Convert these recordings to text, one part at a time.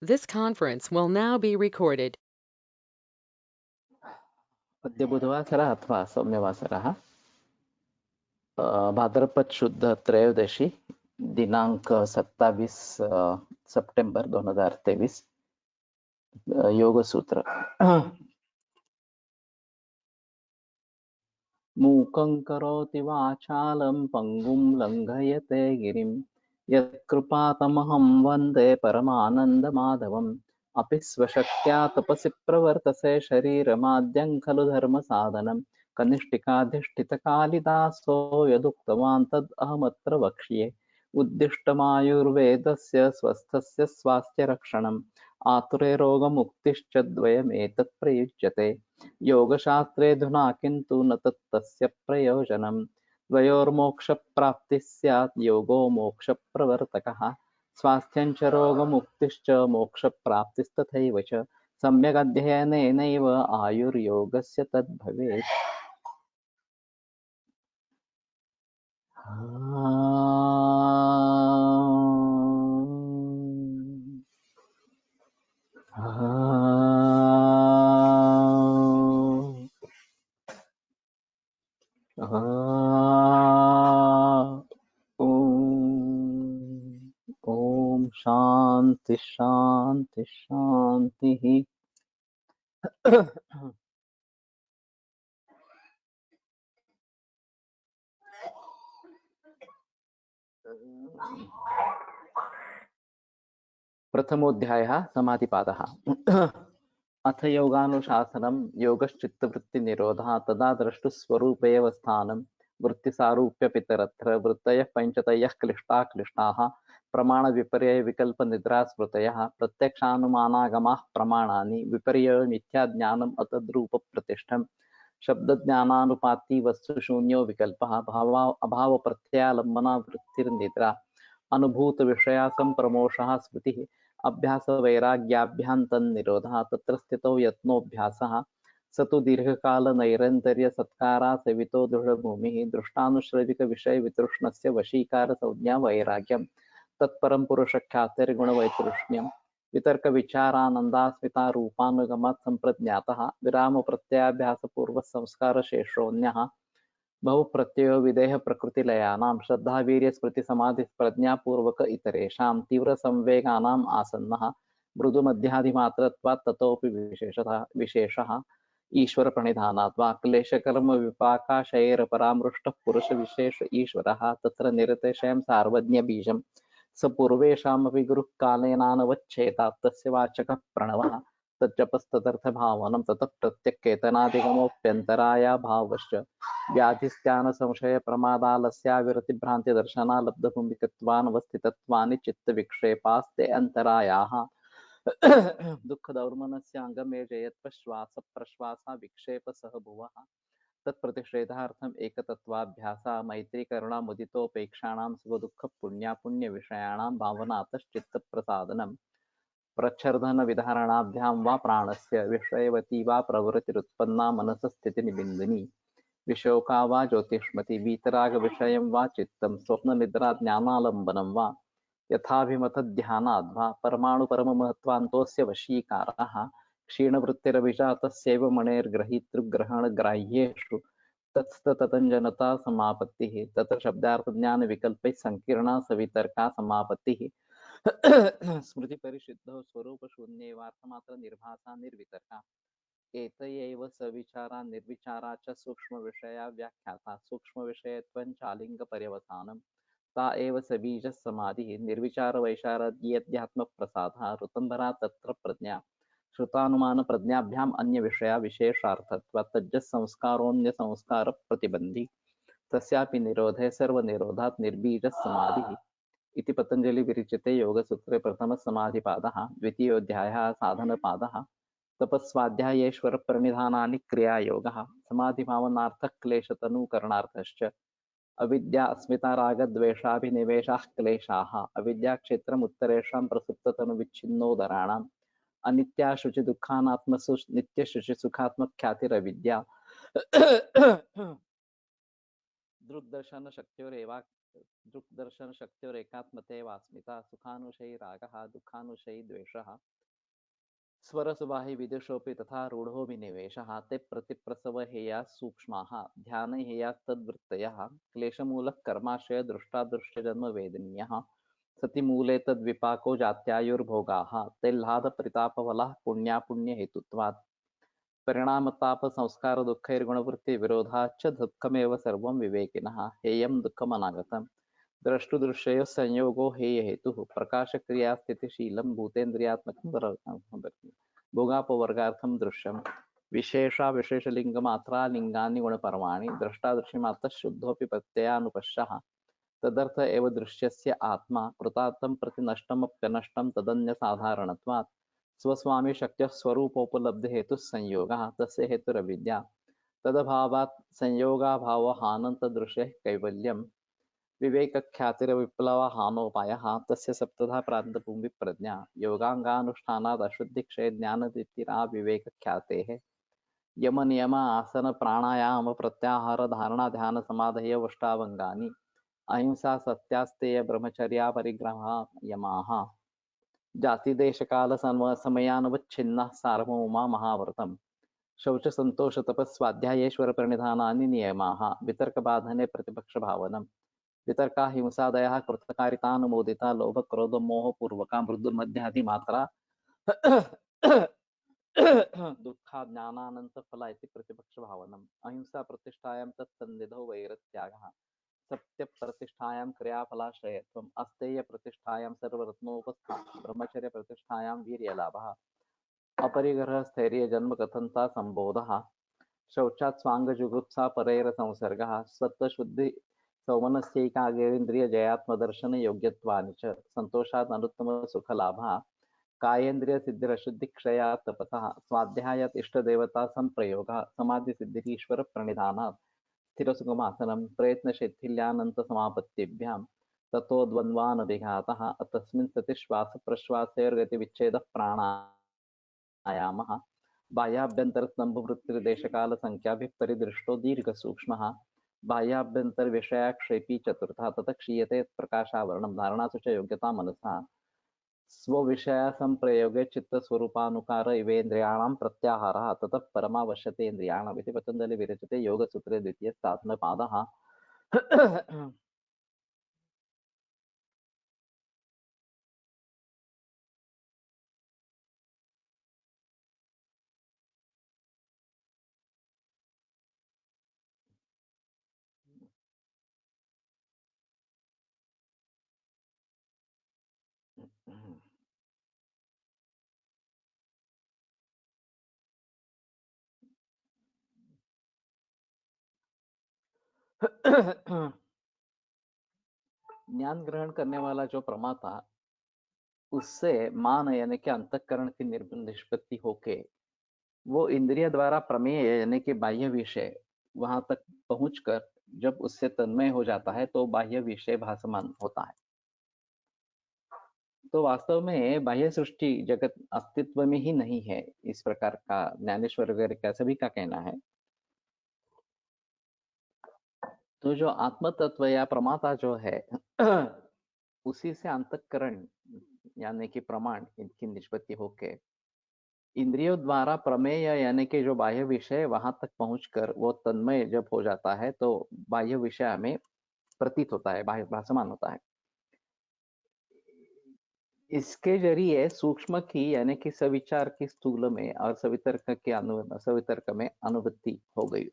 This conference will now be recorded. अद्य बुधवासरः अथवा सौम्यवासरः भाद्रपद शुद्ध त्रयोदशी दिनांक 27 सप्टेंबर 2023 योग सूत्र मूकं करोति वाचालं पंगुं लंघयते गिरिं यत्कृपातमहं वन्दे परमानन्दमाधवम् अपि स्वशक्त्या तपसि प्रवर्तसे शरीरमाद्यं खलु धर्मसाधनं कनिष्ठिकाधिष्ठितकालिदासो यदुक्तवान् तद् अहमत्र वक्ष्ये उद्दिष्टमायुर्वेदस्य स्वस्थस्य स्वास्थ्यरक्षणम् आतुरे रोगमुक्तिश्च द्वयमेतत् प्रयुज्यते योगशास्त्रेऽधुना किन्तु न तस्य प्रयोजनं द्वयोर्मोक्षप्राप्तिः स्यात् योगो मोक्षप्रवर्तकः स्वास्थ्यं च रोगमुक्तिश्च मोक्षप्राप्तिस्तथैव च सम्यगध्ययनेनैव आयुर्योगस्य तद्भवेत्। ओम शांति शांति शांति। प्रथमोऽध्यायः समाधिपादः। अथ योगानुशासनं योगश्चित्तवृत्तिनिरोधः तदा द्रष्टुस्वरूपैव स्थानं वृत्तिसारूप्यपितरत्र वृत्तयः पञ्चतयः क्लिष्टाः क्लिष्टाः प्रमाणविपर्ययविकल्पनिद्रास्मृतयः प्रत्यक्षानुमानागमाः प्रमाणानि विपर्ययमिथ्याज्ञानम् अतद्रूपप्रतिष्ठम् शब्दज्ञानानुपाती वस्तुशून्यो विकल्पः अभावप्रत्ययालम्बना वृत्तिर्निद्रा अनुभूतविषया सम्प्रमोषः स्मृतिः अभ्यासवैराग्याभ्यां तन्निरोधः तत्र स्थितौ यत्नोऽभ्यासः स तु दीर्घकालनैरन्तर्यसत्कारा सेवितो दृढभूमिः दृष्टानुश्रविकविषयवितृष्णस्य वशीकारसंज्ञा वैराग्यं तत्परं पुरुषख्यातिर्गुणवैतृष्ण्यं वितर्कविचारानन्दास्मितारूपानुगमात् सम्प्रज्ञातः विरामप्रत्ययाभ्यासपूर्वः संस्कारशेषोऽन्यः बहुप्रत्ययो विदेह प्रकृतिलयानां श्रद्धावीर्यस्मृतिसमाधिप्रज्ञापूर्वक इतरेषां तीव्रसंवेगानाम् आसन्नः मृदुमध्यादिमात्रत्वात् ततोऽपि विशेषः ईश्वरप्रणिधानात् वा क्लेशकर्मविपाकाशयैरपरामृष्टः पुरुषविशेष ईश्वरः तत्र निरतिशयं सार्वज्ञबीजं स पूर्वेषामपि गुरुः कालेनानवच्छेदात् तस्य वाचकः प्रणवः तज्जपस्तदर्थभावनं ततः प्रत्यक्केतनादिगमोऽप्यन्तरायाभावश्च व्याधिस्त्यानसंशयप्रमादालस्याविरतिभ्रान्तिदर्शना लब्धभूमिकत्वानवस्थितत्वानि चित्तविक्षेपास्ते अन्तरायाः दुःखदौर्मनस्याङ्गमे जयत्वश्वासप्रश्वासा विक्षेपसह भुवः तत्प्रतिषेधार्थम् एकतत्त्वाभ्यासः मैत्रीकरुणामुदितोपेक्षाणां सुखदुःखपुण्यापुण्यविषयाणां भावनातश्चित्तप्रसादनम् प्रच्छर्दनविधारणाभ्यां वा प्राणस्य विषयवती वा प्रवृत्तिरुत्पन्ना मनसस्थितिनिबिन्दिनी विशोका वा ज्योतिष्मति वीतरागविषयं वा चित्तं स्वप्ननिद्रा ज्ञानालम्बनं वा यथाभिमतध्यानाद् वा परमाणुपरममहत्त्वान्तोऽस्य वशीकारः क्षीणवृत्तिरभिजातस्यैव मणेर्ग्रहीतृग्रहणग्राह्येषु तत्स्ततञ्जनता समापत्तिः तत्र शब्दार्थज्ञानविकल्पैः सङ्कीर्णा सवितर्का समापत्तिः स्मृतिपरिशुद्धौ स्वरूपशून्येवार्थमात्रनिर्भासा निर्वितर्का एतयैव सविचारा निर्विचारा च सूक्ष्मविषया व्याख्याता सूक्ष्मविषयत्वं चालिङ्गपर्यवसानं ता एव सबीजः समाधिः निर्विचारवैशारद्यध्यात्मप्रसादः ऋतंभरा तत्र प्रज्ञा श्रुतानुमानप्रज्ञाभ्याम् अन्यविषया विशेषार्थत्वात् तज्जः संस्कारोऽन्यसंस्कारप्रतिबन्धी तस्यापि निरोधे सर्वनिरोधात् निर्बीजः समाधिः इति पतञ्जलिविरचिते योगसूत्रे प्रथमसमाधिपादः द्वितीयोऽध्यायः साधनपादः तपस्वाध्यायेश्वरप्रणिधानानि क्रियायोगः समाधिभावनार्थः क्लेशतनुकरणार्थश्च अविद्या अस्मिता रागद्वेषाभिनिवेशाः क्लेशाः अविद्याक्षेत्रम् उत्तरेषां प्रसुप्ततनुविच्छिन्नोदराणाम् अनित्या शुचिदुःखानात्मसु नित्यशुचिसुखात्मख्यातिरविद्या दृग्दर्शनशक्त्योरेवा दृक् दर्शन शक्ति और एकात्मते वास्मिता सुखानुशयी रागः दुःखानुशयी द्वेषः स्वरसुबाहि विदुषोऽपि तथा रूढो विनिवेशः ते प्रतिप्रसव हेया सूक्ष्माः ध्यान हेयास्तद्वृत्तयः क्लेशमूलः कर्माशय दृष्टादृश्यजन्म वेदनीयः सति मूले तद्विपाको जात्यायुर्भोगाः तैह्लाद परितापबलः पुण्यापुण्यहेतुत्वात् परिणामताप संस्कार दुःखैर्गुणवृत्ति विरोधाच्च दुःखमेव सर्वं विवेकिनः हेयं दुःखमनागतम् द्रष्टुदृश्ययोः संयोगो हेय हेतुः प्रकाशक्रिया स्थितिशीलं भूतेन्द्रियात्मकं भोगापवर्गार्थं दृश्यं विशेषा विशेषलिङ्गमात्रा लिङ्गानि गुणपर्वाणि द्रष्टादृश्यमात्रः शुद्धोऽपि प्रत्ययानुपश्यः तदर्थ एव दृश्यस्य आत्मा कृतार्थं प्रति नष्टमप्यनष्टं तदन्यसाधारणत्वात् स्वस्वामी शक्यः स्वरूपोपलब्धि हेतुः संयोगः तस्य हेतुरविद्या तदभावात् संयोगाभावहानन्तदृशेः कैवल्यं विवेकख्यातिरविप्लवहानोपायः तस्य सप्तधा प्रान्तभूमिप्रज्ञा योगाङ्गानुष्ठानात् अशुद्धिक्षये ज्ञानदीप्तिराविवेकख्यातेः यम नियम आसन प्राणायाम प्रत्याहार धारणा ध्यान समाधय अष्टावंगानि अहिंसा सत्यास्तेय ब्रह्मचर्या परिग्रह यमाः जाति देश काल समयानुवच्छिन्नः सार्वभौमा महाव्रतम् शौच संतोष तपस्वाध्यायेश्वर प्रणिधानानि नियमाः वितर्क बाधने प्रतिपक्ष भावनम् वितर्का हिंसादयः कृतकारितानुमोदिता लोभ क्रोध मोह पूर्वका मृदुर्मध्यादि मात्रा दुःखा ज्ञानानंत फला इति प्रतिपक्ष भावनम् अहिंसा प्रतिष्ठायां तत्सन्निधौ वैरत्यागः सत्य प्रतिष्ठायां क्रियाफलाश्रयत्वम् अस्तेय प्रतिष्ठायां सर्वरत्नोपस्थान ब्रह्मचर्य प्रतिष्ठायां वीर्यलाभः अपरिग्रह स्थैर्य जन्म कथनता संबोधः शौचात् स्वाङ्गजुगुप्सा परैर संसर्गः सत्त्वशुद्धि सौमनस्यैकाग्रेन्द्रिय जयात्मदर्शन योग्यत्वानि च संतोषात् अनुत्तम सुखलाभः कायेन्द्रिय सिद्धिरशुद्धि क्षयात् तपसः स्वाध्यायात् इष्टदेवता संप्रयोगः समाधि सिद्धिरीश्वर प्रणिधानात् स्थिरसुखमासनं प्रयत्नशैथिल्यानन्त समापत्तिभ्यां ततो द्वन्द्वानभिघातः तस्मिन् सति श्वास प्रश्वासयोर्गतिविच्छेदः प्राणायामः बाह्याभ्यन्तरस्तम्भवृत्तिर्देशकालसंख्याभिः परिदृष्टो दीर्घसूक्ष्मः बाह्याभ्यंतर विषयाक्षेपी चतुर्था तत क्षीयते प्रकाशावरणं धारणासु च योग्यता मनसा स्वविषया संप्रयोगे चित्तस्वरूपानुकार इवेन्द्रियाणां प्रत्याहारः ततः परमावश्यते इन्द्रियाणाम् इति पतञ्जलि विरचिते योगसूत्रे द्वितीय साधनपादः ज्ञान ग्रहण करने वाला जो प्रमाता उससे मान यानी कि अंतःकरण की निष्पत्ति होके वो इंद्रिय द्वारा प्रमेय यानी कि बाह्य विषय वहां तक पहुंचकर जब उससे तन्मय हो जाता है तो बाह्य विषय भासमान होता है। तो वास्तव में बाह्य सृष्टि जगत अस्तित्व में ही नहीं है, इस प्रकार का ज्ञानेश्वर वगैरह का सभी का कहना है। तो जो आत्म तत्व या प्रमाता जो है उसी से अंतःकरण यानी कि प्रमाण इनकी निष्पत्ति होके इंद्रियों द्वारा प्रमेय यानी कि जो बाह्य विषय वहां तक पहुंचकर वो तन्मय जब हो जाता है तो बाह्य विषय हमें प्रतीत होता है, बाह्य भासमान होता है। इसके जरिए सूक्ष्म की यानी कि सविचार की स्थूल में और सवितर्क में अनुभूति हो गई।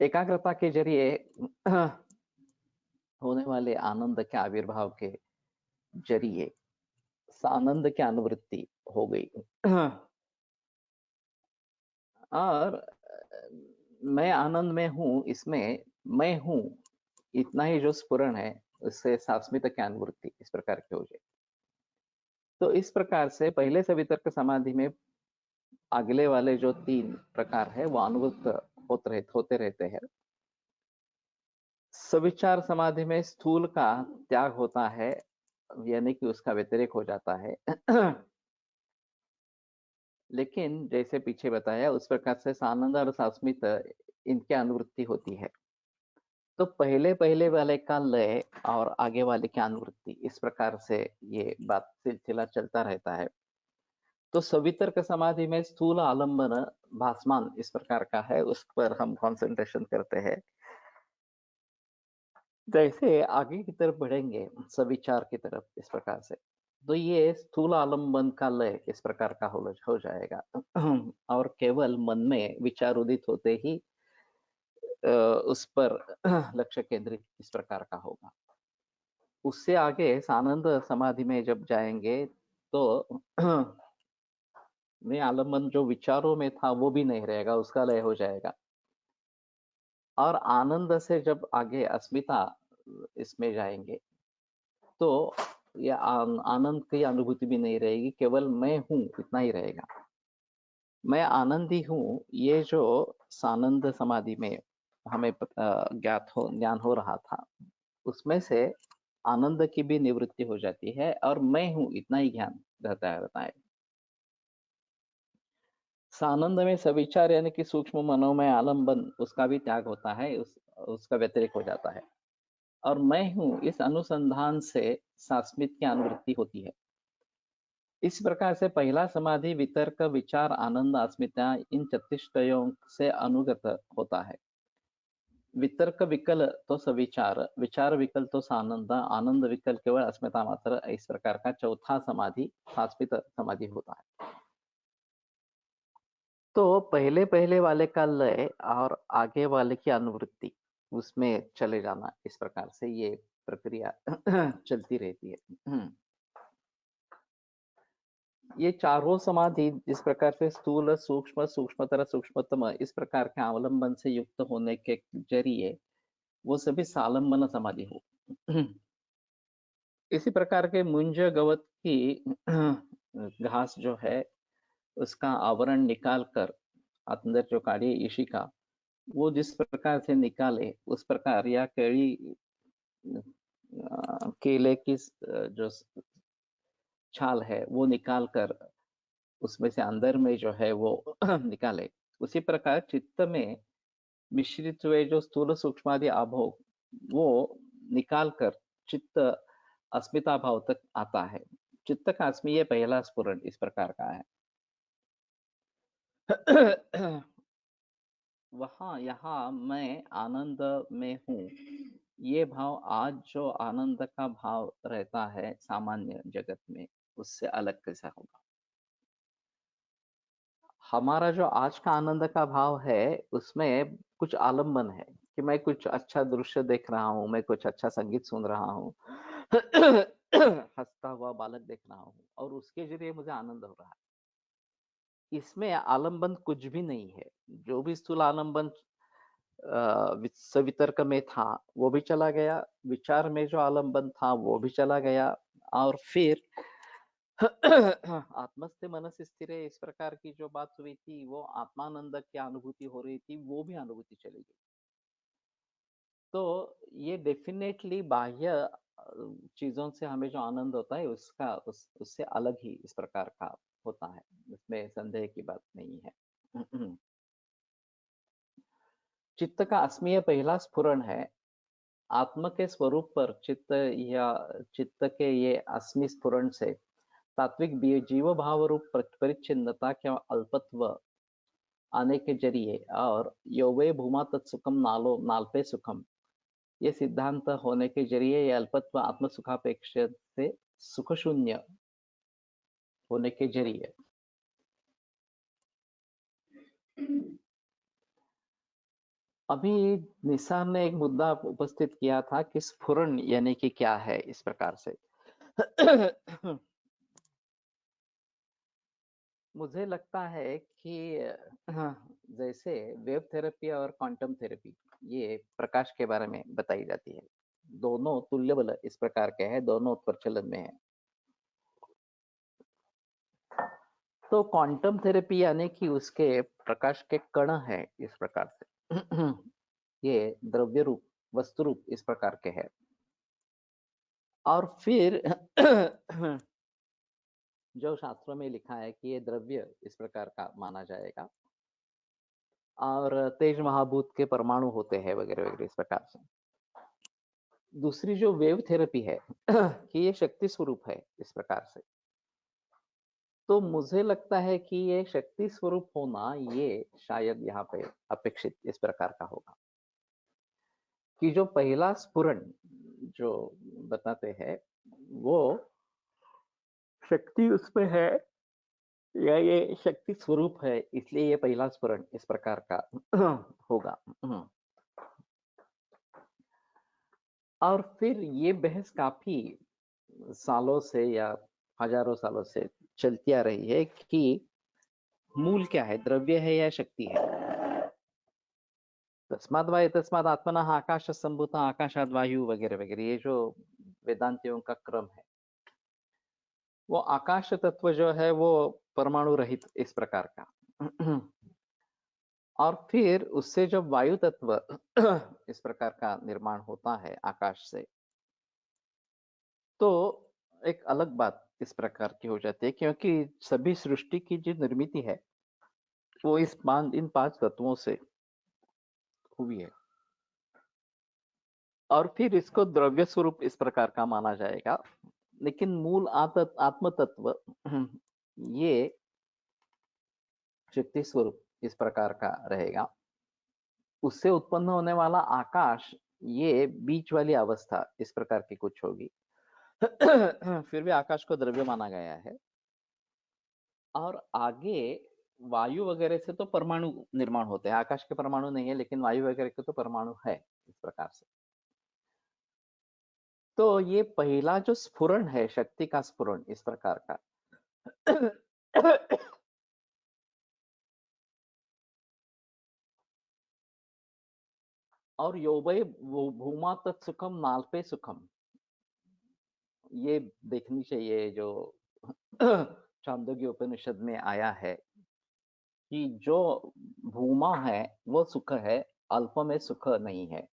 एकाग्रता के जरिए होने वाले आनंद के आविर्भाव के जरिए आनंद की अनुवृत्ति हो गई। और मैं आनंद में हूं, इसमें मैं हूं इतना ही जो स्फुरण है उससे सास्मित की अनुवृत्ति इस प्रकार की हो जाए। तो इस प्रकार से पहले सवितर्क समाधि में अगले वाले जो 3 प्रकार है वो अनुभूत होते रहते हैं। सविचार समाधि में स्थूल का त्याग होता है यानी कि उसका व्यतिरेक हो जाता है। लेकिन जैसे पीछे बताया उस प्रकार से सानंद और सास्मित इनकी अनुवृत्ति होती है। तो पहले पहले वाले का लय और आगे वाले की अनुवृत्ति, इस प्रकार से ये बात सिलसिला चलता रहता है। तो सवितर्क समाधि में स्थूल आलंबन भासमान इस प्रकार का है, उस पर हम कंसंट्रेशन करते हैं। जैसे आगे की तरफ बढ़ेंगे सविचार की तरफ, इस प्रकार से, तो ये स्थूल आलंबन का लय इस प्रकार का हो जाएगा। और केवल मन में विचार उदित होते ही उस पर लक्ष्य केंद्रित इस प्रकार का होगा। उससे आगे सानंद समाधि में जब जाएंगे तो में आलम्बन जो विचारों में था वो भी नहीं रहेगा, उसका लय हो जाएगा। और आनंद से जब आगे अस्मिता इसमें जाएंगे तो ये आनंद की अनुभूति भी नहीं रहेगी, केवल मैं हूं इतना ही रहेगा। मैं आनंदी हूँ, ये जो सानंद समाधि में हमें ज्ञान हो रहा था, उसमें से आनंद की भी निवृत्ति हो जाती है और मैं हूँ इतना ही ज्ञान रहता है। सानंद में सविचार यानी कि सूक्ष्म मनोमय आलंबन, उसका भी त्याग होता है, उसका व्यतिरिक हो जाता है। और मैं हूँ इस अनुसंधान से सास्मित की अनुवृत्ति होती है। इस प्रकार से पहला समाधि वितर्क विचार आनंद अस्मिता इन चतुष्टयों से अनुगत होता है। वितर्क विकल तो सविचार, विचार विकल तो सानंद, आनंद विकल केवल अस्मिता मात्र, इस प्रकार का चौथा समाधि सास्मित समाधि होता है। तो पहले पहले वाले का लय और आगे वाले की अनुवृत्ति, उसमें चले जाना, इस प्रकार से ये प्रक्रिया चलती रहती है। ये चारों समाधि जिस प्रकार से स्थूल सूक्ष्म सूक्ष्मतर सूक्ष्मतम इस प्रकार के अवलंबन से युक्त होने के जरिए वो सभी सालंबन समाधि हो। इसी प्रकार के मुंज गवत की घास जो है उसका आवरण निकाल कर अंदर जो काढ़ी इशिका, वो जिस प्रकार से निकाले उस प्रकार, या केड़ी केले की जो छाल है वो निकाल कर उसमें से अंदर में जो है वो निकाले, उसी प्रकार चित्त में मिश्रित हुए जो स्थूल सूक्ष्मादि आभोग वो निकाल कर चित्त अस्मिता भाव तक आता है। चित्त का अस्मिय पहला स्फुरण इस प्रकार का है। वहां यहाँ मैं आनंद में हूँ, ये भाव आज जो आनंद का भाव रहता है सामान्य जगत में, उससे अलग कैसा होगा। हमारा जो आज का आनंद का भाव है उसमें कुछ आलंबन है कि मैं कुछ अच्छा दृश्य देख रहा हूँ, मैं कुछ अच्छा संगीत सुन रहा हूँ, हंसता हुआ बालक देख रहा हूँ और उसके जरिए मुझे आनंद हो रहा है। इसमें आलंबन कुछ भी नहीं है। जो भी स्थूल आलंबन सवितर्क में था वो भी चला गया, विचार में जो आलंबन था वो भी चला गया, और फिर आत्मस्थ मनस स्थिर इस प्रकार की जो बात हुई थी, वो आत्मानंद की अनुभूति हो रही थी, वो भी अनुभूति चली गई। तो ये डेफिनेटली बाह्य चीजों से हमें जो आनंद होता है उससे अलग ही इस प्रकार का होता है, इसमें संदेह की बात नहीं है। चित्त का अस्मिय पहला स्फुरण है। आत्म के स्वरूप पर चित्त या चित्त के ये अस्मि स्फुरण से तात्विक जीव भाव रूप परिच्छिन्नता के अल्पत्व आने के जरिए और योवे भूमा तत्सुखम नालो नाल्पे सुखम, ये सिद्धांत होने के जरिए ये अल्पत्व आत्म सुखापेक्ष से सुख शून्य होने के जरिए अभी निसार ने एक मुद्दा उपस्थित किया था कि स्फुरण यानी कि क्या है इस प्रकार से। मुझे लगता है कि जैसे वेव थेरेपी और क्वांटम थेरेपी ये प्रकाश के बारे में बताई जाती है, दोनों तुल्य बल इस प्रकार के हैं, दोनों प्रचलन में है। तो क्वांटम थेरेपी यानी कि उसके प्रकाश के कण है इस प्रकार से। ये द्रव्य रूप वस्तु रूप इस प्रकार के है, और फिर जो शास्त्रों में लिखा है कि ये द्रव्य इस प्रकार का माना जाएगा, और तेज महाभूत के परमाणु होते हैं वगैरह वगैरह इस प्रकार से। दूसरी जो वेव थेरेपी है कि ये शक्ति स्वरूप है इस प्रकार से। तो मुझे लगता है कि ये शक्ति स्वरूप होना ये शायद यहाँ पे अपेक्षित इस प्रकार का होगा कि जो पहला स्फुरण जो बताते हैं वो शक्ति उसमें है या ये शक्ति स्वरूप है, इसलिए ये पहला स्फुरण इस प्रकार का होगा। और फिर ये बहस काफी सालों से या हजारों सालों से चलती आ रही है कि मूल क्या है, द्रव्य है या शक्ति है। तस्माद् वा एतस्माद् आत्मनः आकाश संभूता आकाशाद् वायु वगैरह वगैरह, ये जो वेदांतियों का क्रम है, वो आकाश तत्व जो है वो परमाणु रहित इस प्रकार का और फिर उससे जब वायु तत्व इस प्रकार का निर्माण होता है आकाश से, तो एक अलग बात इस प्रकार की हो जाती है, क्योंकि सभी सृष्टि की जो निर्मिति है वो इन पांच तत्वों से हुई है। और फिर इसको द्रव्य स्वरूप इस प्रकार का माना जाएगा, लेकिन मूल आत्म तत्व ये शक्ति स्वरूप इस प्रकार का रहेगा। उससे उत्पन्न होने वाला आकाश ये बीच वाली अवस्था इस प्रकार की कुछ होगी। फिर भी आकाश को द्रव्य माना गया है। और आगे वायु वगैरह से तो परमाणु निर्माण होते हैं, आकाश के परमाणु नहीं है लेकिन वायु वगैरह के तो परमाणु है इस प्रकार से। तो ये पहला जो स्फुरण है शक्ति का स्फुरण इस प्रकार का और योवै भूमा तत्सुखम नाल्पे सुखम, ये देखनी चाहिए जो छांदोग्य उपनिषद में आया है कि जो भूमा है वो सुख है, अल्प में सुख नहीं है।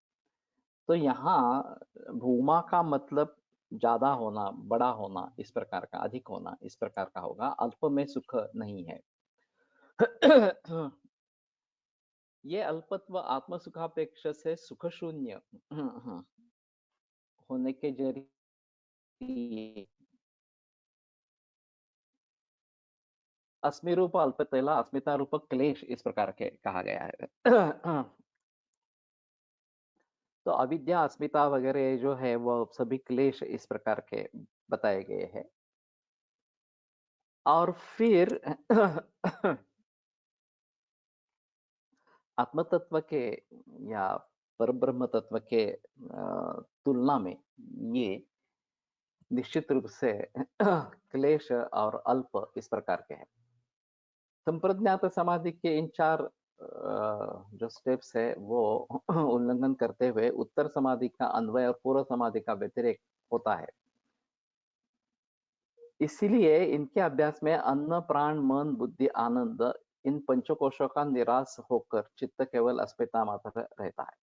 तो यहाँ भूमा का मतलब ज्यादा होना, बड़ा होना इस प्रकार का, अधिक होना इस प्रकार का होगा, अल्प में सुख नहीं है। ये अल्पत्व आत्म सुखापेक्षा से सुख शून्य होने के जरिए अस्मि रूप अल्पतेला अस्मिता रूप क्लेश इस प्रकार के कहा गया है। तो अविद्या अस्मिता वगैरह जो है वो सभी क्लेश इस प्रकार के बताए गए हैं। और फिर आत्म तत्व के या परब्रह्म तत्व के तुलना में ये निश्चित रूप से क्लेश और अल्प इस प्रकार के हैं। संप्रज्ञात समाधि के इन चार जो स्टेप्स है वो उल्लंघन करते हुए उत्तर समाधि का अन्वय और पूर्व समाधि का व्यतिरेक होता है। इसीलिए इनके अभ्यास में अन्न प्राण मन बुद्धि आनंद इन पंचकोशों का निराश होकर चित्त केवल अस्मिता मात्र रहता है।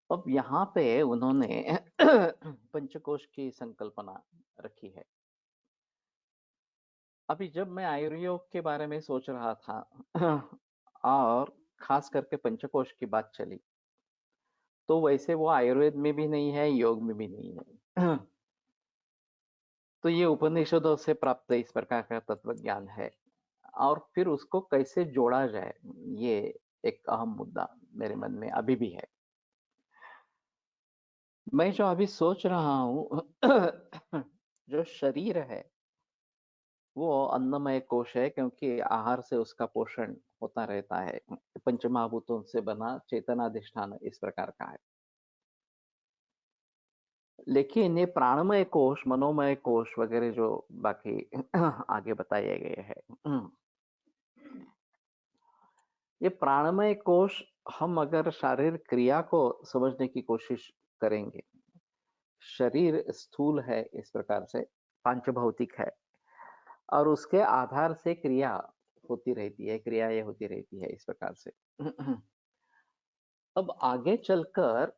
अब यहाँ पे उन्होंने पंचकोश की संकल्पना रखी है। अभी जब मैं आयुर्योग के बारे में सोच रहा था और खास करके पंचकोश की बात चली, तो वैसे वो आयुर्वेद में भी नहीं है, योग में भी नहीं है। तो ये उपनिषदों से प्राप्त इस प्रकार का तत्व ज्ञान है और फिर उसको कैसे जोड़ा जाए, ये एक अहम मुद्दा मेरे मन में अभी भी है। मैं जो अभी सोच रहा हूँ जो शरीर है वो अन्नमय कोश है, क्योंकि आहार से उसका पोषण होता रहता है। पंचमहाभूतों से बना चेतनाधिष्ठान इस प्रकार का है। लेकिन ये प्राणमय कोश मनोमय कोश वगैरह जो बाकी आगे बताए गए हैं, ये प्राणमय कोश हम अगर शारीरिक क्रिया को समझने की कोशिश करेंगे, शरीर स्थूल है इस प्रकार से, पांचभौतिक है और उसके आधार से क्रिया होती रहती है, क्रियाएं होती रहती है इस प्रकार से। अब आगे चलकर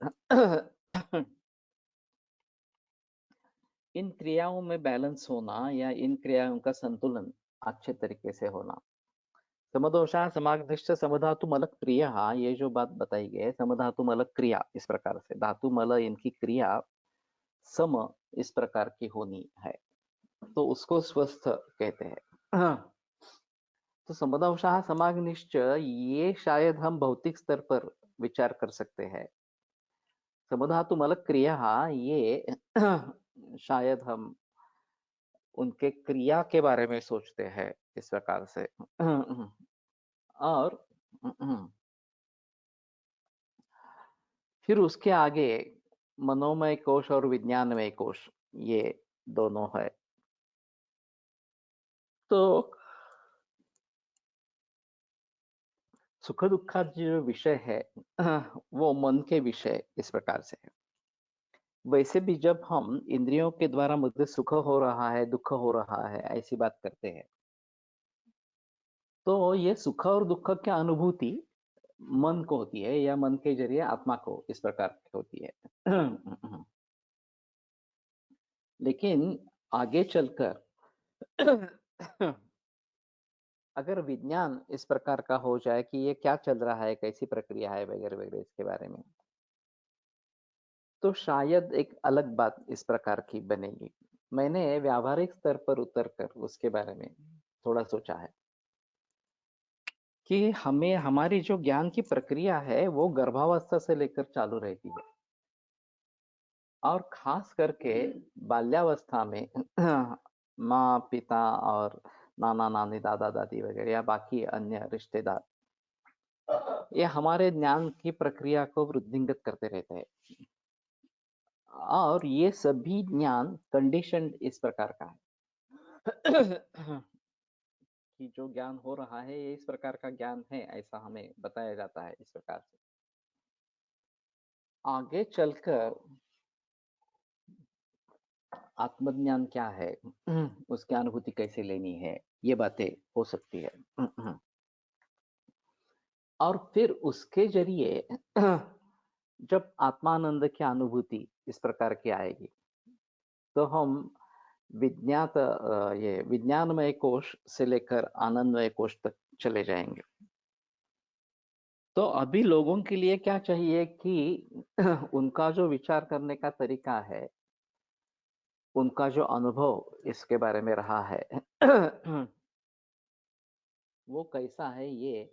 इन क्रियाओं में बैलेंस होना या इन क्रियाओं का संतुलन अच्छे तरीके से होना, समदोषा समाग्निश्च समधातु मल क्रिया, ये जो बात बताई गई है समधातु मल क्रिया, इस प्रकार से धातु मल इनकी क्रिया सम इस प्रकार की होनी है, तो उसको स्वस्थ कहते हैं। तो समदंशः समाग्निश्च, ये शायद हम भौतिक स्तर पर विचार कर सकते हैं। समधातु मल क्रिया, ये शायद हम उनके क्रिया के बारे में सोचते हैं इस प्रकार से। और फिर उसके आगे मनोमय कोश और विज्ञानमय कोश, ये दोनों है। तो सुख दुख का जो विषय है वो मन के विषय इस प्रकार से है। वैसे भी जब हम इंद्रियों के द्वारा मुझे सुख हो रहा है, दुख हो रहा है, ऐसी बात करते हैं, तो ये सुख और दुख की अनुभूति मन को होती है, या मन के जरिए आत्मा को इस प्रकार की होती है। लेकिन आगे चलकर अगर विज्ञान इस प्रकार का हो जाए कि ये क्या चल रहा है, कैसी प्रक्रिया है वगैरह वगैरह इसके बारे में, तो शायद एक अलग बात इस प्रकार की बनेगी। मैंने व्यावहारिक स्तर पर उतरकर उसके बारे में थोड़ा सोचा है कि हमें हमारी जो ज्ञान की प्रक्रिया है वो गर्भावस्था से लेकर चालू रहती है, और खास करके बाल्यावस्था में माँ पिता और नाना नानी दादा दादी वगैरह या बाकी अन्य रिश्तेदार, ये हमारे ज्ञान की प्रक्रिया को वृद्धिंगत करते रहते हैं, और ये सभी ज्ञान कंडीशनड इस प्रकार का है कि जो ज्ञान हो रहा है ये इस प्रकार का ज्ञान है, ऐसा हमें बताया जाता है इस प्रकार से। आगे चलकर आत्मज्ञान क्या है, उसकी अनुभूति कैसे लेनी है, ये बातें हो सकती है। और फिर उसके जरिए जब आत्मानंद की अनुभूति इस प्रकार की आएगी, तो हम ये विज्ञानमय कोश से लेकर आनंदमय कोश तक चले जाएंगे। तो अभी लोगों के लिए क्या चाहिए कि उनका जो विचार करने का तरीका है, उनका जो अनुभव इसके बारे में रहा है वो कैसा है, ये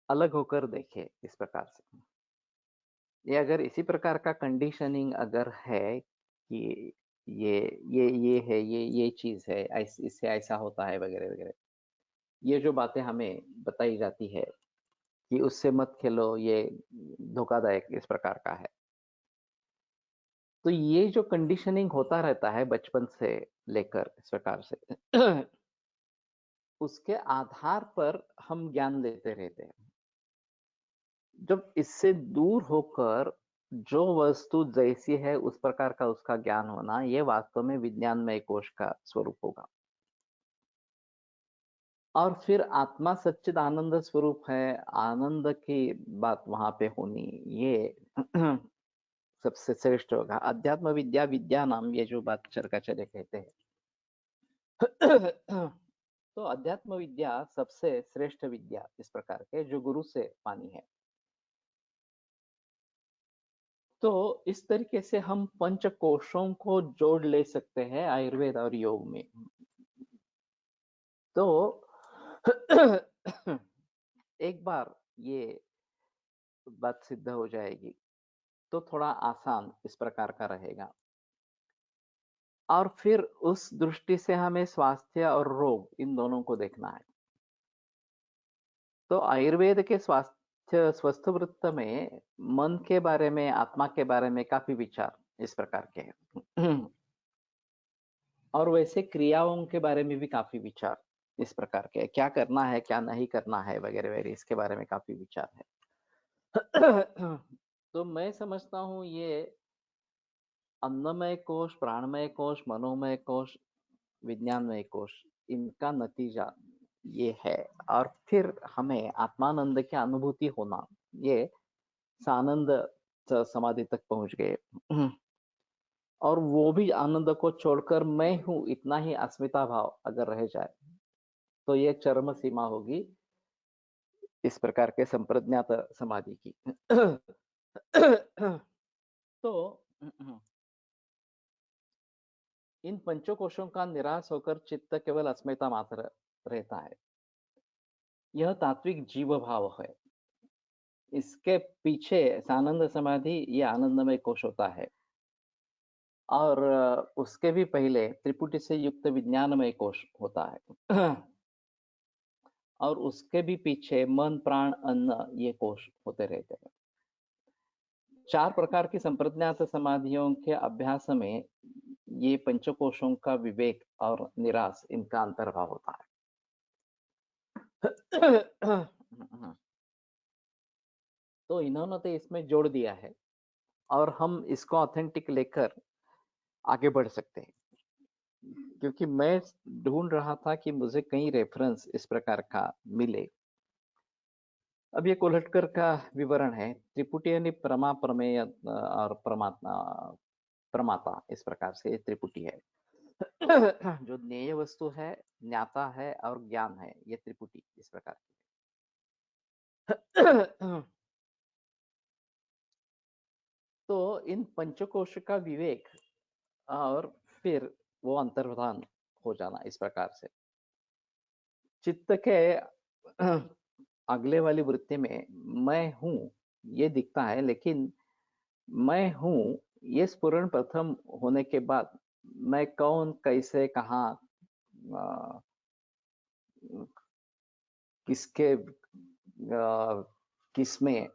अलग होकर देखे इस प्रकार से। ये अगर इसी प्रकार का कंडीशनिंग अगर है कि ये ये है, ये चीज है, इससे ऐसा होता है वगैरह वगैरह, ये जो बातें हमें बताई जाती है कि उससे मत खेलो, ये धोखादायक इस प्रकार का है, तो ये जो कंडीशनिंग होता रहता है बचपन से लेकर इस प्रकार से उसके आधार पर हम ज्ञान लेते रहते हैं। जब इससे दूर होकर जो वस्तु जैसी है उस प्रकार का उसका ज्ञान होना, ये वास्तव में विज्ञानमय कोश का स्वरूप होगा। और फिर आत्मा सच्चिद आनंद स्वरूप है, आनंद की बात वहां पे होनी, ये सबसे श्रेष्ठ होगा। अध्यात्म विद्या विद्या नाम, ये जो बात चरकाचार्य कहते हैं तो अध्यात्म विद्या सबसे श्रेष्ठ विद्या इस प्रकार के जो गुरु से पानी है। तो इस तरीके से हम पंच कोशों को जोड़ ले सकते हैं आयुर्वेद और योग में। तो एक बार ये बात सिद्ध हो जाएगी तो थोड़ा आसान इस प्रकार का रहेगा, और फिर उस दृष्टि से हमें स्वास्थ्य और रोग इन दोनों को देखना है। तो आयुर्वेद के स्वास्थ्य स्वस्थ वृत्त में मन के बारे में, आत्मा के बारे में काफी विचार इस प्रकार के हैं और वैसे क्रियाओं के बारे में भी काफी विचार इस प्रकार के, क्या करना है क्या नहीं करना है वगैरह वगैरह, इसके बारे में काफी विचार है। तो मैं समझता हूँ ये अन्नमय कोश, प्राणमय कोश, मनोमय कोश, विज्ञानमय कोश, इनका नतीजा ये है। और फिर हमें आत्मानंद की अनुभूति होना, ये सानंद समाधि तक पहुंच गए और वो भी आनंद को छोड़कर मैं हूं इतना ही अस्मिता भाव अगर रह जाए, तो ये चरम सीमा होगी इस प्रकार के संप्रज्ञात समाधि की। तो इन पंचकोशों का निराश होकर चित्त केवल अस्मिता मात्र रहता है। यह तात्विक जीव भाव है। इसके पीछे आनंद समाधि ये आनंदमय कोश होता है और उसके भी पहले त्रिपुटी से युक्त विज्ञानमय कोश होता है। और उसके भी पीछे मन प्राण अन्न ये कोश होते रहते हैं। 4 प्रकार की संप्रज्ञात समाधियों के अभ्यास में ये पंचकोशों का विवेक और निराश इनका अंतर्भाव होता है। तो इन्होंने तो इसमें जोड़ दिया है और हम इसको ऑथेंटिक लेकर आगे बढ़ सकते हैं, क्योंकि मैं ढूंढ रहा था कि मुझे कई रेफरेंस इस प्रकार का मिले। अब ये कोल्हटकर का विवरण है। त्रिपुटी यानी प्रमा प्रमेय और परमात्मा प्रमाता, इस प्रकार से त्रिपुटी है। जो ज्ञेय वस्तु है, ज्ञाता है और ज्ञान है, ये त्रिपुटी इस प्रकार की है। तो इन पंचकोश का विवेक और फिर वो अंतर्धान हो जाना इस प्रकार से चित्त के अगले वाली वृत्ति में मैं हूं ये दिखता है, लेकिन मैं हूं ये स्फुरण प्रथम होने के बाद मैं कौन कैसे कहाँ किसके किसमें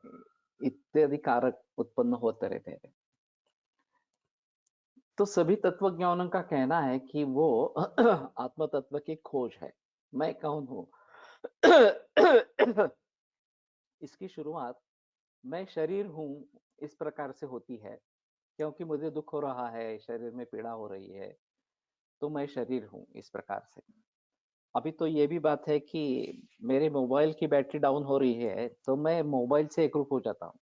इत्यादि कारक उत्पन्न होते रहते हैं। तो सभी तत्वज्ञानों का कहना है कि वो आत्म तत्व की खोज है। मैं कौन हूं? इसकी शुरुआत मैं शरीर हूं इस प्रकार से होती है, क्योंकि मुझे दुख हो रहा है, शरीर में पीड़ा हो रही है, तो मैं शरीर हूं इस प्रकार से। अभी तो ये भी बात है कि मेरे मोबाइल की बैटरी डाउन हो रही है, तो मैं मोबाइल से एकरूप हो जाता हूँ।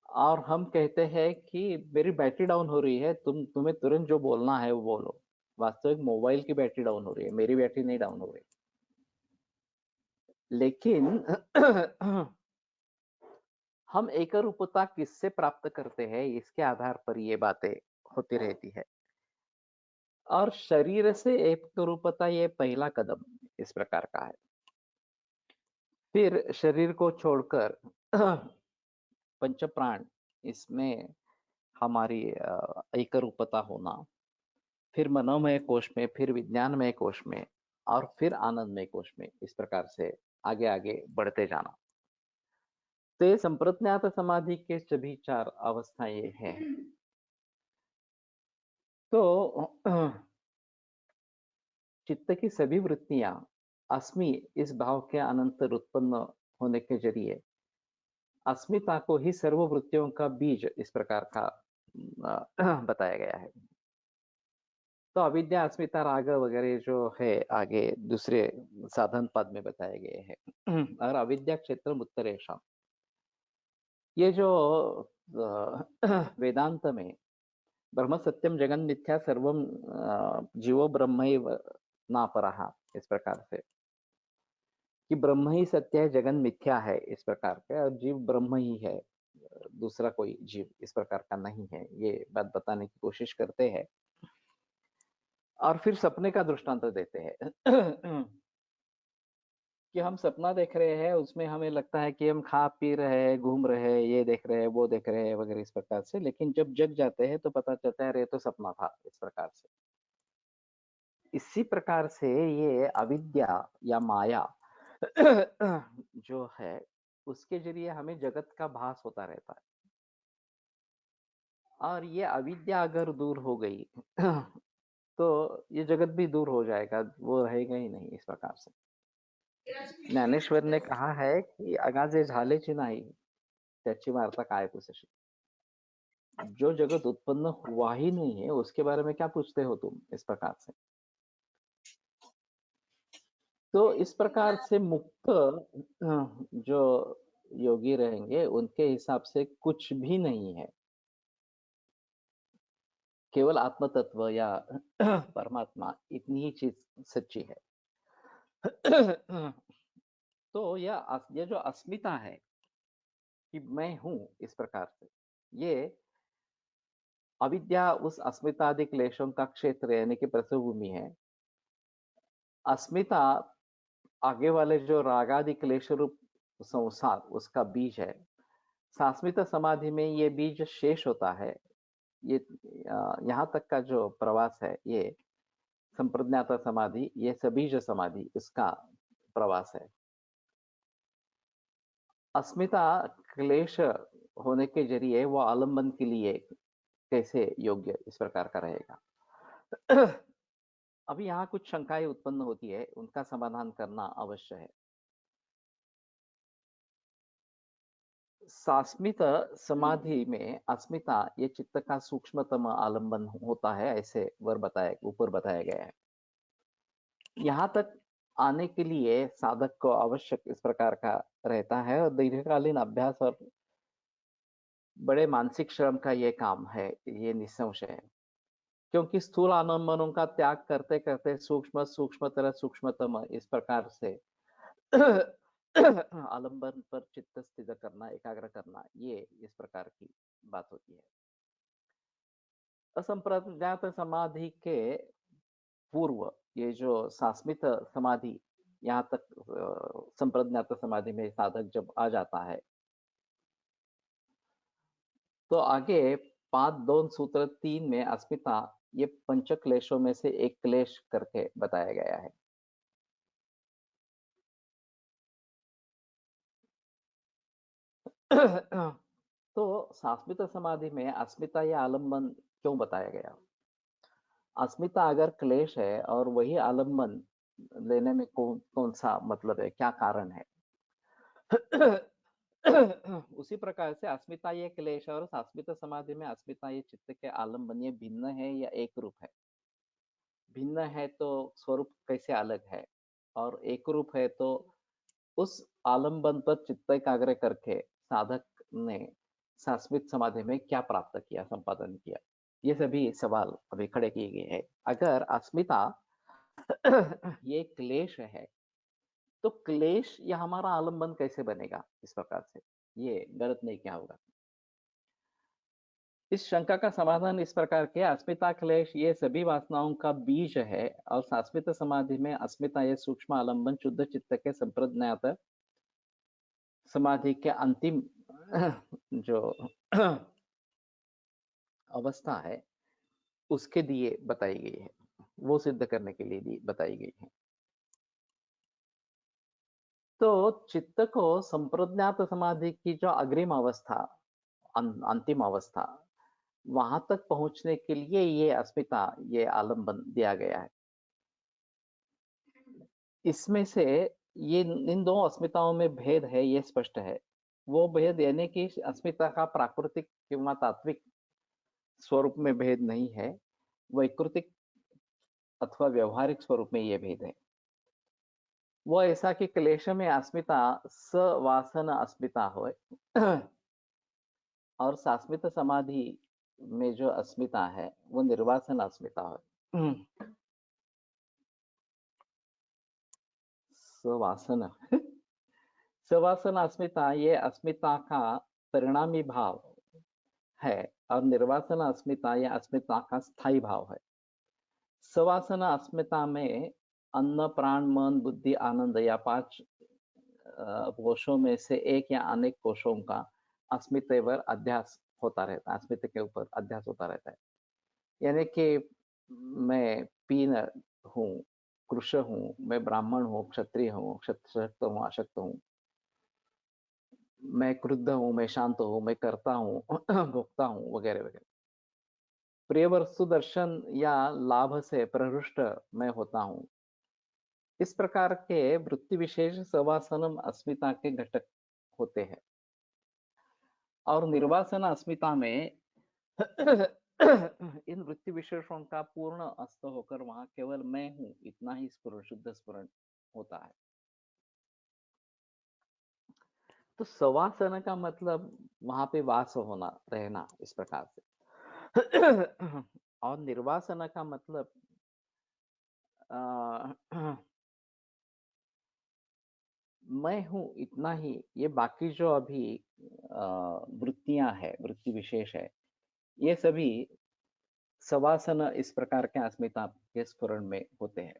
और हम कहते हैं कि मेरी बैटरी डाउन हो रही है, तुम्हें तुरंत जो बोलना है वो बोलो। वास्तविक मोबाइल की बैटरी डाउन हो रही है, मेरी बैटरी नहीं डाउन हो रही। लेकिन हम एकरूपता किससे प्राप्त करते हैं, इसके आधार पर ये बातें होती रहती है। और शरीर से एकरूपता ये पहला कदम इस प्रकार का है। फिर शरीर को छोड़कर पंच प्राण, इसमें हमारी एकरूपता होना, फिर मनोमय कोश में, फिर विज्ञानमय कोश में और फिर आनंदमय कोश में, इस प्रकार से आगे आगे बढ़ते जाना। तो ये संप्रज्ञात समाधि के सभी 4 अवस्थाएं हैं। तो चित्त की सभी वृत्तियां अस्मि इस भाव के अनंतर उत्पन्न होने के जरिए अस्मिता को ही सर्ववृत्तियों का बीज इस प्रकार का बताया गया है। तो अविद्या अस्मिता राग वगैरह जो है आगे दूसरे साधन पद में बताए गए हैं। और अविद्या क्षेत्र उत्तरेशम, ये जो वेदांत में ब्रह्म सत्यम जगन मिथ्या सर्वम जीवो ब्रह्मैव नापरः, इस प्रकार से कि ब्रह्म ही सत्य है, जगन मिथ्या है इस प्रकार के, और जीव ब्रह्म ही है, दूसरा कोई जीव इस प्रकार का नहीं है, ये बात बताने की कोशिश करते हैं। और फिर सपने का दृष्टांत देते हैं कि हम सपना देख रहे हैं, उसमें हमें लगता है कि हम खा पी रहे हैं, घूम रहे हैं, ये देख रहे हैं, वो देख रहे हैं वगैरह इस प्रकार से, लेकिन जब जग जाते हैं तो पता चलता है अरे तो सपना था इस प्रकार से। इसी प्रकार से ये अविद्या या माया जो है उसके जरिए हमें जगत का भास होता रहता है। और ये अविद्या अगर दूर हो गई तो ये जगत भी दूर हो जाएगा, वो रहेगा ही नहीं इस प्रकार से। ज्ञानेश्वर ने कहा है कि अगाजे झालेची नाही त्याची वार्ता काय पुसशी। जो जगत उत्पन्न हुआ ही नहीं है उसके बारे में क्या पूछते हो तुम, इस प्रकार से। तो इस प्रकार से मुक्त जो योगी रहेंगे उनके हिसाब से कुछ भी नहीं है, केवल आत्म तत्व या परमात्मा, इतनी ही चीज सच्ची है। तो ये जो अस्मिता है कि मैं हूं, इस प्रकार से ये अविद्या उस अस्मितादि क्लेशों का क्षेत्र यानी कि प्रसवभूमि है। अस्मिता आगे वाले जो रागादि क्लेश रूप संसार उसका बीज है। सास्मित समाधि में ये बीज शेष होता है। ये यहाँ तक का जो प्रवास है ये संप्रज्ञात समाधि, ये सबीज समाधि, इसका प्रवास है। अस्मिता क्लेश होने के जरिए वो आलंबन के लिए कैसे योग्य इस प्रकार का रहेगा। अभी यहाँ कुछ शंकाएं उत्पन्न होती है, उनका समाधान करना अवश्य है। सास्मित समाधि में अस्मिता ये चित्त का सूक्ष्मतम आलंबन होता है, ऐसे ऊपर बताया गया है। यहाँ तक आने के लिए साधक को आवश्यक इस प्रकार का रहता है और दीर्घकालीन अभ्यास और बड़े मानसिक श्रम का ये काम है, ये निसंशय है। क्योंकि स्थूल आलंबनों का त्याग करते करते सूक्ष्मतर सूक्ष्मतम इस प्रकार से आलंबन पर चित्त स्थित करना, एकाग्र करना, ये इस प्रकार की बात होती है। असंप्रज्ञात समाधि के पूर्व ये जो सास्मित समाधि, यहाँ तक संप्रज्ञात समाधि में साधक जब आ जाता है तो आगे 5.2 सूत्र 3 में अस्मिता ये पंच क्लेशों में से एक क्लेश करके बताया गया है। तो सास्मित समाधि में अस्मिता या आलंबन क्यों बताया गया? अस्मिता अगर क्लेश है और वही आलंबन लेने में कौन सा मतलब है, क्या कारण है? उसी प्रकार से अस्मिता ये क्लेश और सास्मित समाधि में अस्मिता ये चित्त के आलंबन ये भिन्न है या एक रूप है? भिन्न है तो स्वरूप कैसे अलग है, और एक रूप है तो उस आलंबन पर चित्त एकाग्र करके साधक ने शाश्वत समाधि में क्या प्राप्त किया, संपादन किया, ये सभी सवाल अभी खड़े किए गए हैं। अगर अस्मिता ये क्लेश है तो क्लेश या हमारा आलंबन कैसे बनेगा इस प्रकार से, ये गलत नहीं क्या होगा? इस शंका का समाधान इस प्रकार के, अस्मिता क्लेश ये सभी वासनाओं का बीज है और शाश्वत समाधि में अस्मिता ये सूक्ष्म आलंबन शुद्ध चित्त के संप्रज्ञात समाधि के अंतिम जो अवस्था है उसके लिए बताई गई है, वो सिद्ध करने के लिए बताई गई है। तो चित्त को संप्रज्ञात समाधि की जो अग्रिम अवस्था, अंतिम अवस्था, वहां तक पहुंचने के लिए ये अस्मिता ये आलंबन दिया गया है। इसमें से ये इन दो अस्मिताओं में भेद है, ये स्पष्ट है। वो भेद यानी कि अस्मिता का प्राकृतिक किंवा तात्विक स्वरूप में भेद नहीं है, वैकृतिक अथवा व्यवहारिक स्वरूप में ये भेद है। वो ऐसा कि क्लेश में अस्मिता सवासन अस्मिता हो और शाश्वत समाधि में जो अस्मिता है वो निर्वासन अस्मिता हो। सवासन सवासन अस्मिता ये अस्मिता का परिणामी भाव है और निर्वासन अस्मिता या अस्मिता का स्थायी भाव है। सवासन अस्मिता में अन्न प्राण मन बुद्धि आनंद या 5 कोशों में से एक या अनेक कोशों का अस्मित्व पर अध्यास होता रहता है, अस्मित्व के ऊपर अध्यास होता रहता है। यानी कि मैं पीन हूँ, कृष्ण हूँ, मैं ब्राह्मण हूँ, क्षत्रिय हूँ, शक्त हूँ, अशक्त हूँ, मैं क्रुद्ध हूँ, मैं शांत हूँ, मैं करता हूँ, भोगता हूँ, वगैरह वगैरह। प्रिय वस्तु दर्शन या लाभ से प्रहृष्ट मैं होता हूँ। इस प्रकार के वृत्ति विशेष सवासनम अस्मिता के घटक होते हैं और निर्वासन अस्मिता में इन वृत्ति विशेषों का पूर्ण अस्त होकर वहां केवल मैं हूं इतना ही स्फुरण, शुद्ध स्फुरण होता है। तो सवासन का मतलब वहां पे वास होना, रहना, इस प्रकार से। और निर्वासन का मतलब मैं हूँ इतना ही, ये बाकी जो अभी वृत्तियां है, वृत्ति विशेष है, ये सभी सवासना इस प्रकार के अस्मिता के स्फुरण में होते हैं।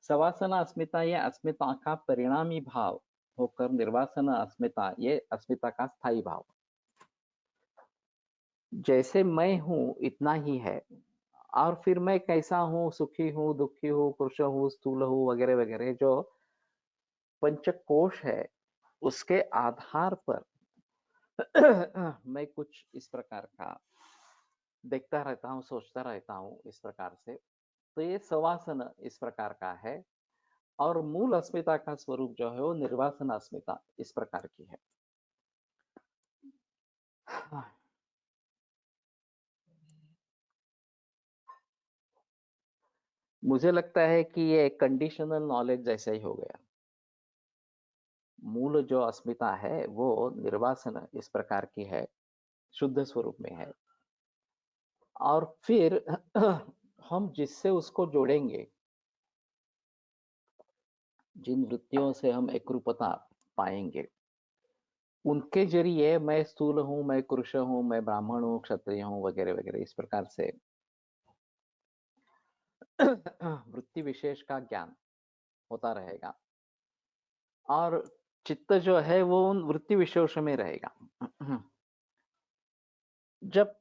सवासना अस्मिता ये अस्मिता का परिणामी भाव होकर निर्वासना अस्मिता ये अस्मिता का स्थायी भाव। जैसे मैं हूँ इतना ही है, और फिर मैं कैसा हूँ, सुखी हूँ, दुखी हूँ, पुरुष हूँ, स्थूल हूँ, वगैरह वगैरह, जो पंचकोश है उसके आधार पर मैं कुछ इस प्रकार का देखता रहता हूँ, सोचता रहता हूँ इस प्रकार से। तो ये सवासन इस प्रकार का है, और मूल अस्मिता का स्वरूप जो है वो निर्वासन अस्मिता इस प्रकार की है। मुझे लगता है कि ये कंडीशनल नॉलेज जैसा ही हो गया। मूल जो अस्मिता है वो निर्वासन इस प्रकार की है, शुद्ध स्वरूप में है, और फिर हम जिससे उसको जोड़ेंगे, जिन वृत्तियों से हम एकरूपता पाएंगे, उनके जरिए मैं स्थूल हूँ, मैं पुरुष हूँ, मैं ब्राह्मण हूँ, क्षत्रिय हूँ, वगैरह वगैरह इस प्रकार से वृत्ति विशेष का ज्ञान होता रहेगा, और चित्त जो है वो उन वृत्ति विशेष में रहेगा। जब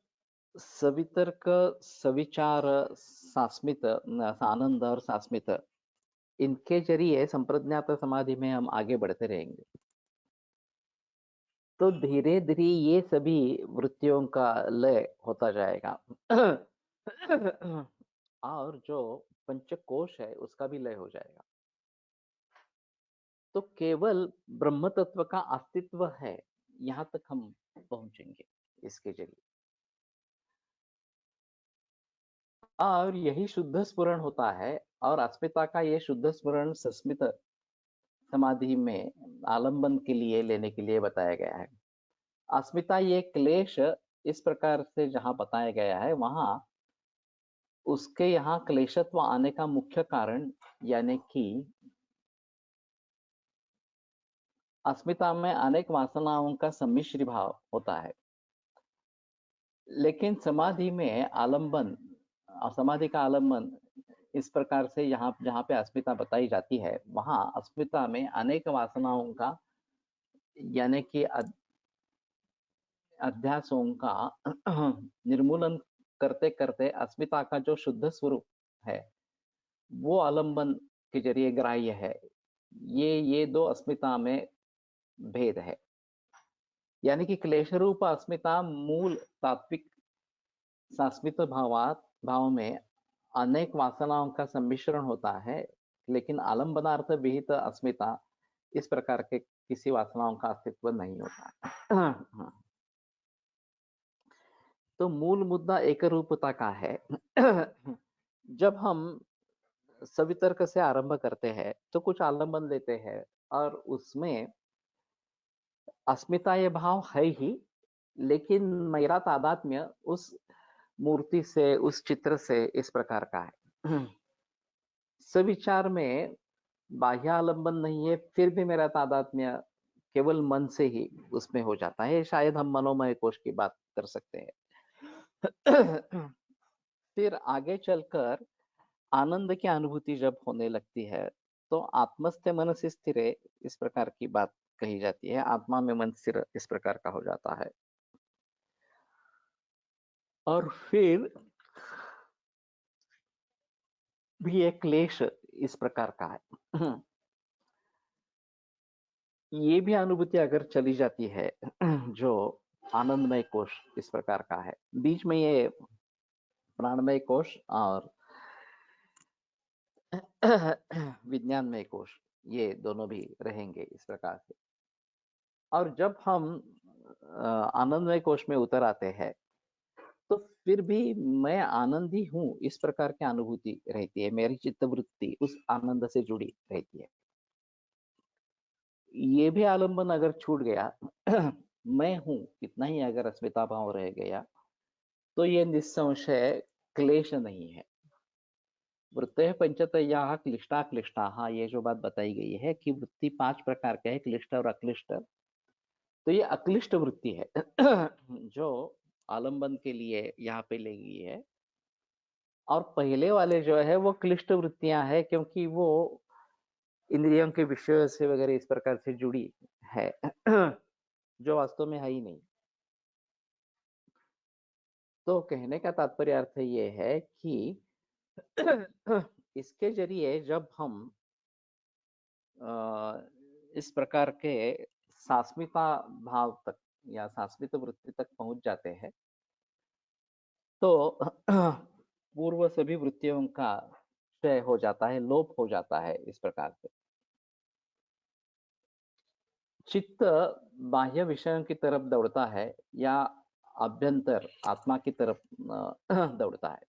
सवितर्क, सविचार, सास्मित, आनंद और सास्मित, इनके जरिए संप्रज्ञात समाधि में हम आगे बढ़ते रहेंगे, तो धीरे धीरे ये सभी वृत्तियों का लय होता जाएगा। और जो पंचकोश है उसका भी लय हो जाएगा। तो केवल ब्रह्म तत्व का अस्तित्व है, यहां तक हम पहुंचेंगे इसके जरिए, और यही शुद्ध स्फुरण होता है। और अस्मिता का ये शुद्ध स्फुरण सस्मित समाधि में आलंबन के लिए लेने के लिए बताया गया है। अस्मिता ये क्लेश इस प्रकार से जहां बताया गया है, वहां उसके यहाँ क्लेशत्व आने का मुख्य कारण, यानी कि अस्मिता में अनेक वासनाओं का सम्मिश्र भाव होता है, लेकिन समाधि में आलंबन, समाधि का आलंबन इस प्रकार से यहाँ जहाँ पे अस्मिता बताई जाती है, वहां अस्मिता में अनेक वासनाओं का, यानी कि अध्यासों का निर्मूलन करते करते अस्मिता का जो शुद्ध स्वरूप है वो आलंबन के जरिए ग्राह्य है। ये दो अस्मिता में भेद है, यानी कि क्लेश रूप अस्मिता मूल तात्विक सास्मित भाव में अनेक वासनाओं का सम्मिश्रण होता है, लेकिन आलंबनार्थ विहित अस्मिता इस प्रकार के किसी वासनाओं का अस्तित्व नहीं होता। तो मूल मुद्दा एक रूपता का है। जब हम सवितर्क से आरंभ करते हैं तो कुछ आलंबन लेते हैं, और उसमें अस्मिता ये भाव है ही, लेकिन मेरा तादात्म्य उस मूर्ति से, उस चित्र से इस प्रकार का है। सविचार में बाह्य आलंबन नहीं है, फिर भी मेरा तादात्म्य केवल मन से ही उसमें हो जाता है। शायद हम मनोमय कोश की बात कर सकते हैं। फिर आगे चलकर आनंद की अनुभूति जब होने लगती है, तो आत्मस्थ मन से स्थिर इस प्रकार की बात कही जाती है। आत्मा में मन स्थिर इस प्रकार का हो जाता है, और फिर भी एक क्लेश इस प्रकार का है। ये भी अनुभूति अगर चली जाती है, जो आनंदमय कोश इस प्रकार का है, बीच में ये प्राणमय कोश और विज्ञानमय कोश, ये दोनों भी रहेंगे इस प्रकार से। और जब हम आनंदमय कोश में उतर आते हैं, तो फिर भी मैं आनंदी हूँ इस प्रकार की अनुभूति रहती है, मेरी चित्तवृत्ति उस आनंद से जुड़ी रहती है। ये भी आलंबन अगर छूट गया, मैं हूँ इतना ही अगर अस्मिता भाव रह गया, तो ये निस्संशय क्लेश नहीं है। वृत्तयः पंचतयाः क्लिष्टा क्लिष्टाः, ये जो बात बताई गई है कि वृत्ति 5 प्रकार के हैं, क्लिष्ट और अक्लिष्ट। तो ये अक्लिष्ट वृत्ति है जो आलंबन के लिए यहाँ पे ले गई है। और पहले वाले जो है वो क्लिष्ट वृत्तियां है, क्योंकि वो इंद्रियों के विषयों से वगैरह इस प्रकार से जुड़ी है जो वास्तव में है ही नहीं। तो कहने का तात्पर्य अर्थ ये है कि इसके जरिए जब हम इस प्रकार के सास्मिता भाव तक या सास्मित वृत्ति तक पहुंच जाते हैं, तो पूर्व सभी वृत्तियों का क्षय हो जाता है, लोप हो जाता है। इस प्रकार से चित्त बाह्य विषयों की तरफ दौड़ता है या अभ्यंतर आत्मा की तरफ दौड़ता है।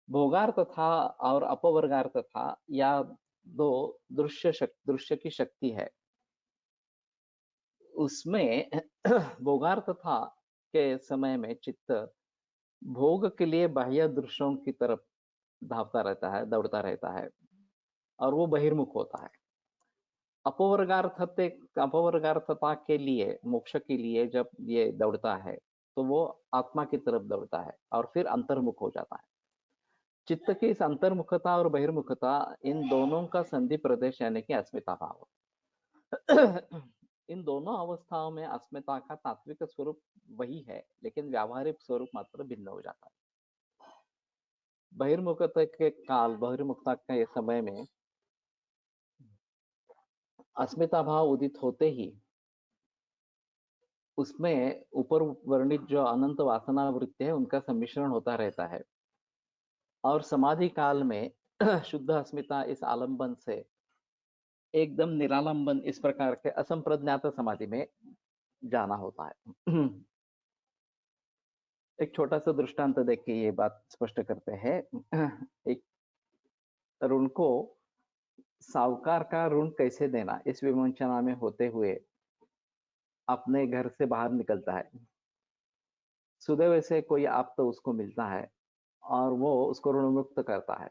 भोगार्थ था और अपवर्गार्थ था, या दो दृश्य की शक्ति है। उसमें भोगार्थ था के समय में चित्त भोग के लिए बाह्य दृश्यों की तरफ धावता रहता है, दौड़ता रहता है, और वो बहिर्मुख होता है। अपवर्गार्थता के लिए, मोक्ष के लिए जब ये दौड़ता है तो वो आत्मा की तरफ दौड़ता है और फिर अंतर्मुख हो जाता है। चित्त की इस अंतर्मुखता और बहिर्मुखता, इन दोनों का संधि प्रदेश यानी कि अस्मिता भाव। इन दोनों अवस्थाओं में अस्मिता का तात्विक स्वरूप वही है, लेकिन व्यावहारिक स्वरूप मात्र भिन्न हो जाता है। बहिर्मुखता के काल, बहिर्मुखता के समय में अस्मिता भाव उदित होते ही उसमें ऊपर वर्णित जो अनंत वासना वृत्ति है उनका सम्मिश्रण होता रहता है, और समाधि काल में शुद्ध अस्मिता इस आलंबन से एकदम निरालंबन इस प्रकार के असंप्रज्ञात समाधि में जाना होता है। एक छोटा सा दृष्टांत देख के ये बात स्पष्ट करते हैं। एक ऋण को, साहूकार का ऋण कैसे देना, इस विवंचना में होते हुए अपने घर से बाहर निकलता है। सुदैव से कोई आप्त उसको मिलता है और वो उसको ऋण मुक्त करता है।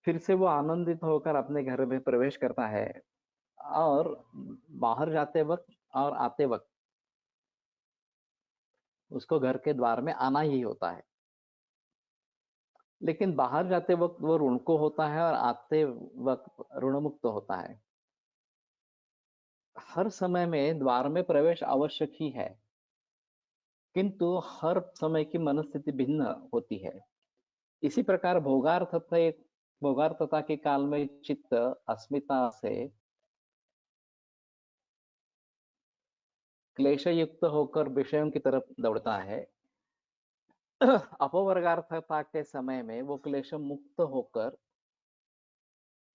फिर से वो आनंदित होकर अपने घर में प्रवेश करता है, और बाहर जाते वक्त और आते वक्त उसको घर के द्वार में आना ही होता है। लेकिन बाहर जाते वक्त वो ऋण को होता है और आते वक्त ऋण मुक्त होता है। हर समय में द्वार में प्रवेश आवश्यक ही है, किंतु हर समय की मनस्थिति भिन्न होती है। इसी प्रकार भोगार्थता के काल में चित्त अस्मिता से क्लेश युक्त होकर विषयों की तरफ दौड़ता है। अपवर्गार्थता के समय में वो क्लेश मुक्त होकर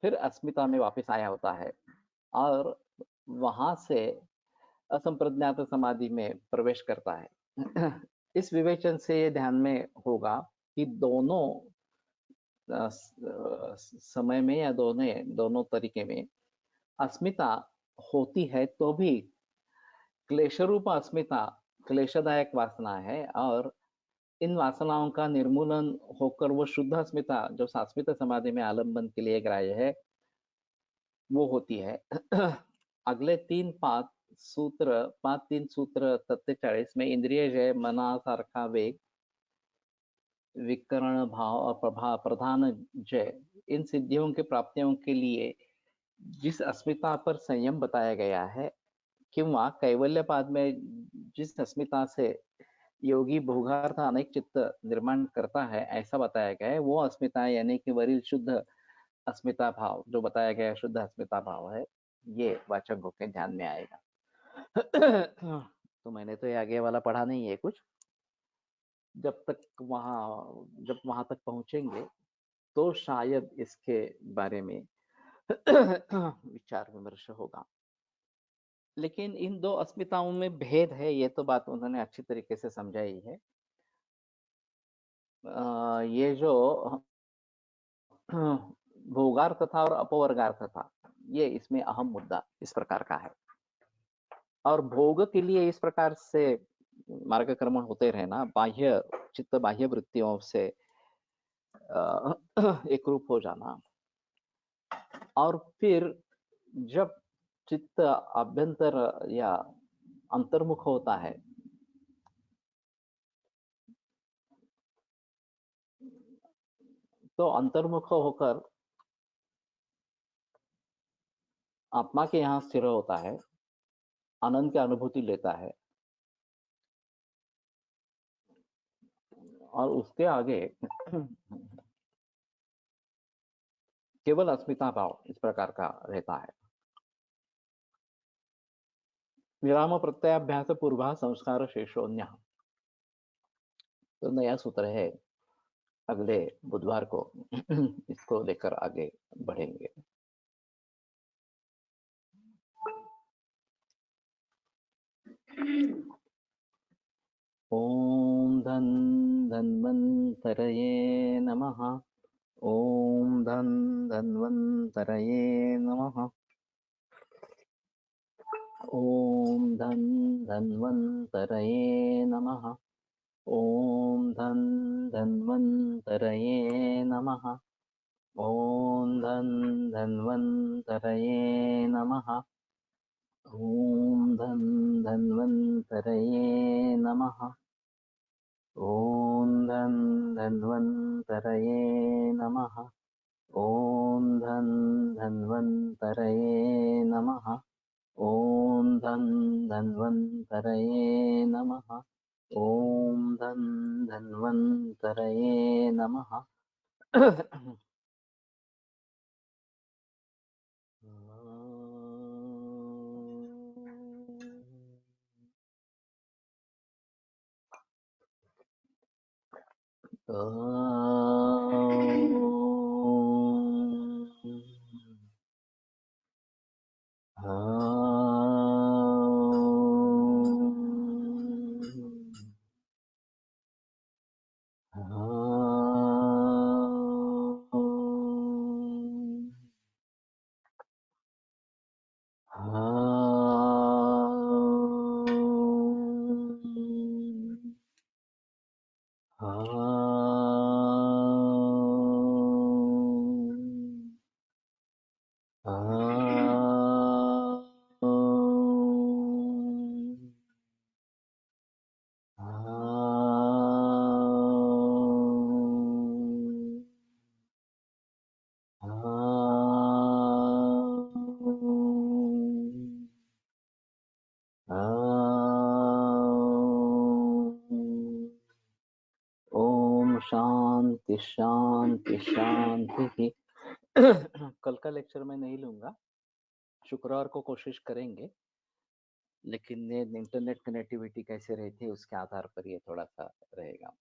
फिर अस्मिता में वापस आया होता है, और वहां से असंप्रज्ञात समाधि में प्रवेश करता है। इस विवेचन से ये ध्यान में होगा कि दोनों समय में या दोनों तरीके में अस्मिता होती है, तो भी क्लेश रूप अस्मिता क्लेशदायक वासना है, और इन वासनाओं का निर्मूलन होकर वो शुद्ध अस्मिता जो शाश्वत समाधि में आलंबन के लिए ग्राह्य है वो होती है। अगले 3 सूत्र 47 में इंद्रिय जय, मनासारखा वेग, विकर्ण भाव और प्रधान जय, इन सिद्धियों के प्राप्तियों के लिए जिस अस्मिता पर संयम बताया गया है, किंवा कैवल्य पाद में जिस अस्मिता से योगी भोगार्थ अनेक चित्त निर्माण करता है, ऐसा बताया गया है, वो अस्मिता यानी कि वरील शुद्ध अस्मिता भाव जो बताया गया शुद्ध अस्मिता भाव है, ये वाचकों के ध्यान में आएगा। तो मैंने तो ये आगे वाला पढ़ा नहीं है कुछ। जब वहां तक पहुंचेंगे तो शायद इसके बारे में विचार विमर्श होगा। लेकिन इन दो अस्मिताओं में भेद है, ये तो बात उन्होंने अच्छी तरीके से समझाई है। ये जो भोगार्थ था और अपवर्गार्थ था, ये इसमें अहम मुद्दा इस प्रकार का है। और भोग के लिए इस प्रकार से मार्गक्रमण होते रहे ना, बाह्य चित्त बाह्य वृत्तियों से एक रूप हो जाना। और फिर जब चित्त अभ्यंतर या अंतर्मुख होता है, तो अंतर्मुख होकर आत्मा के यहाँ स्थिर होता है, आनंद की अनुभूति लेता है, और उसके आगे केवल अस्मिता भाव इस प्रकार का रहता है। विराम प्रत्याभ्यास पूर्वा संस्कार शेषोन्य, तो नया सूत्र है, अगले बुधवार को इसको लेकर आगे बढ़ेंगे। ओम धन धन्वन्तरये नमः। ओम धन धन्वन्तरये नमः। ओम धन धन्वन्तरये नमः। ओम धन धन्वन्तरये नमः। ओम धन धन्वन्तरये नमः। ओम धन धन्वन्तरये नमः। ओम धन धन्वन्तरये नमः। ओम धन धन्वन्तरये नमः। ओम धन धन्वन्तरये नमः। ओम धन धन्वन्तरये नमः। ओम शांति शांति शांति। कल का लेक्चर मैं नहीं लूंगा, शुक्रवार को कोशिश करेंगे, लेकिन ये इंटरनेट कनेक्टिविटी कैसे रहती है उसके आधार पर ये थोड़ा सा रहेगा।